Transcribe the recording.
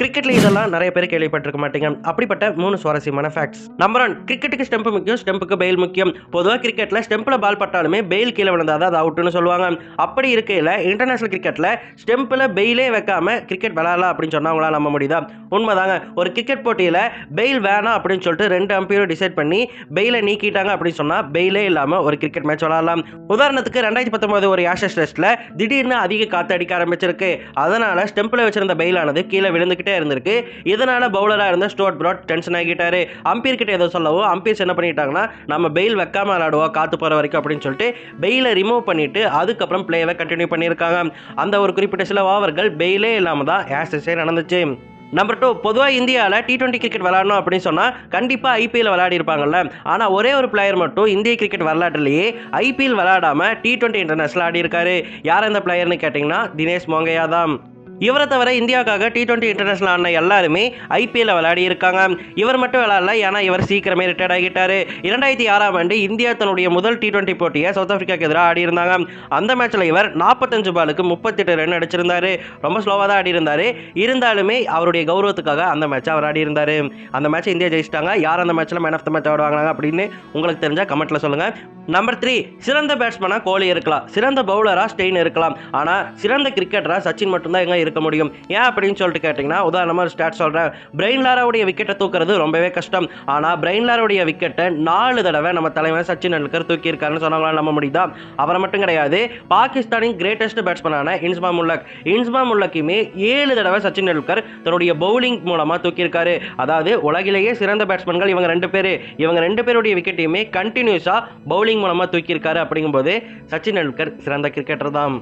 கிரிக்கெட்ல இதெல்லாம் நிறைய பேர் கேள்விப்பட்டிருக்க மாட்டீங்க. அப்படிப்பட்ட 3 சுவாரஸ்யமான ஃபேக்ட்ஸ். நம்பர் 1, கிரிக்கெட்டுக்கு ஸ்டெம்ப் முக்கியம், ஸ்டெம்புக்கு பெயில் முக்கியம். பொதுவா கிரிக்கெட்ல ஸ்டெம்ப்ல பால் பட்டாலுமே பெயில் கீழ விழுந்தாதான் அது அவுட்னு சொல்லுவாங்க. அப்படி இருக்கையில இன்டர்நேஷனல் கிரிக்கெட்ல ஸ்டெம்ப்ல பெயிலே வைக்காம கிரிக்கெட் விளையாடலாம் அப்படின்னு சொன்னா உங்களால நம்ப முடியுதா? உண்மைதாங்க. ஒரு கிரிக்கெட் போட்டியில பெயில் வேணாம் அப்படின்னு சொல்லிட்டு 2 அம்பையரும் டிசைட் பண்ணி பெயிலை நீக்கிட்டாங்க அப்படின்னு சொன்னா பெயிலே இல்லாம ஒரு கிரிக்கெட் மேட்ச் விளையாடலாம். உதாரணத்துக்கு 2019 ஒரு ஆஷஸ் டெஸ்ட்ல திடீர்னு அதிக காத்து அடிக்க ஆரம்பிச்சிருக்கு. அதனால ஸ்டெம்ப்ல வச்சிருந்த பெயிலானது கீழே விழுந்துகிட்டே இருந்திருக்கு. இதனால பவுலரா இருந்த ஸ்டோட் பிராட் டென்ஷன் ஆகிட்டாரு. அம்பீர் கிட்ட ஏதோ சொல்லவும் அம்பீர்ஸ் என்ன பண்ணிட்டாங்கன்னா, நம்ம பெயில் வைக்காம விளையாடுவோம் காத்து போற வரைக்கும் அப்படின்னு சொல்லிட்டு பெயிலை ரிமூவ் பண்ணிட்டு அதுக்கப்புறம் பிளேவை கண்டினியூ பண்ணியிருக்காங்க. அந்த ஒரு குறிப்பிட்ட சில ஓவர்கள் பெயிலே இல்லாம தான் ஆஷஸே நடந்துச்சு. நம்பர் 2, பொதுவாக இந்தியாவில் T20 கிரிக்கெட் விளையாடணும் அப்படின்னு சொன்னால் கண்டிப்பாக ஐபிஎல் விளையாடி இருப்பாங்கல்ல. ஆனால் ஒரே ஒரு பிளேயர் மட்டும் இந்திய கிரிக்கெட் வரலாற்றிலேயே ஐபிஎல் விளையாடாமல் T20 இன்டர்நேஷனல் ஆடி இருக்காரு. யார் அந்த பிளேயர்னு கேட்டிங்கன்னா தினேஷ் மோங்கையா தான். இவரை தவிர இந்தியாவுக்காக T20 இன்டர்நேஷனல் ஆன எல்லாருமே ஐபிஎல் விளையாடி இருக்காங்க. இவர் மட்டும் விளையாடல, ஏன்னா இவர் சீக்கிரமே ரிட்டையர்ட் ஆகிட்டாரு. 2006ஆம் ஆண்டு இந்தியா தன்னுடைய முதல் T20 போட்டியை சவுத் ஆப்பிரிக்காவுக்கு எதிராக ஆடி இருந்தாங்க. அந்த மேட்ச்ல இவர் 45 பாலுக்கு 38 ரன் அடிச்சிருந்தாரு. ரொம்ப ஸ்லோவாக தான் ஆடி இருந்தாரு. இருந்தாலுமே அவருடைய கௌரவத்துக்காக அந்த மேட்சை அவர் ஆடி இருந்தாரு. அந்த மேட்சை இந்தியா ஜெயிச்சிட்டாங்க. யார் அந்த மேட்ச்ல man of the match award வாங்கினாங்க அப்படின்னு உங்களுக்கு தெரிஞ்சா கமெண்ட்ல சொல்லுங்க. நம்பர் 3, சிறந்த பேட்ஸ்மேனா கோலி இருக்கலாம், சிறந்த பவுலரா ஸ்டெயின் இருக்கலாம், ஆனா சிறந்த கிரிக்கெட்டரா சச்சின் மட்டும்தான் எங்க இருக்க முடியும். ஏன் அப்படின்னு சொல்லிட்டு கேட்டீங்கன்னா, உதாரணமா ஒரு ஸ்டாட் சொல்றேன். பிரைன் லாராவுடைய விக்கெட்டை தூக்குறது ரொம்பவே கஷ்டம். ஆனா பிரைன் லாராவுடைய விக்கெட்டை 4 தடவை நம்ம தலைவர் சச்சின் டெண்டுல்கர் தூக்கி இருக்காருன்னு சொன்னாங்களா நம்ப முடியுதா? அவரை மட்டும் கிடையாது, பாகிஸ்தானின் கிரேட்டஸ்ட் பேட்ஸ்மேனான இன்ஸ்மாம் முல்லக்குமே 7 தடவை சச்சின் டெண்டுல்கர் தன்னுடைய பவுலிங் மூலமா தூக்கி இருக்காரு. அதாவது உலகிலேயே சிறந்த பேட்ஸ்மேன்கள் இவங்க 2 பேரு. இவங்க 2 பேருடைய விக்கெட்டையுமே கண்டினியூஸா பவுலிங் மூலமா தூக்கி இருக்காரு. அப்படிங்கும்போது சச்சின் டெண்டுல்கர் சிறந்த கிரிக்கெட்டர் தான்.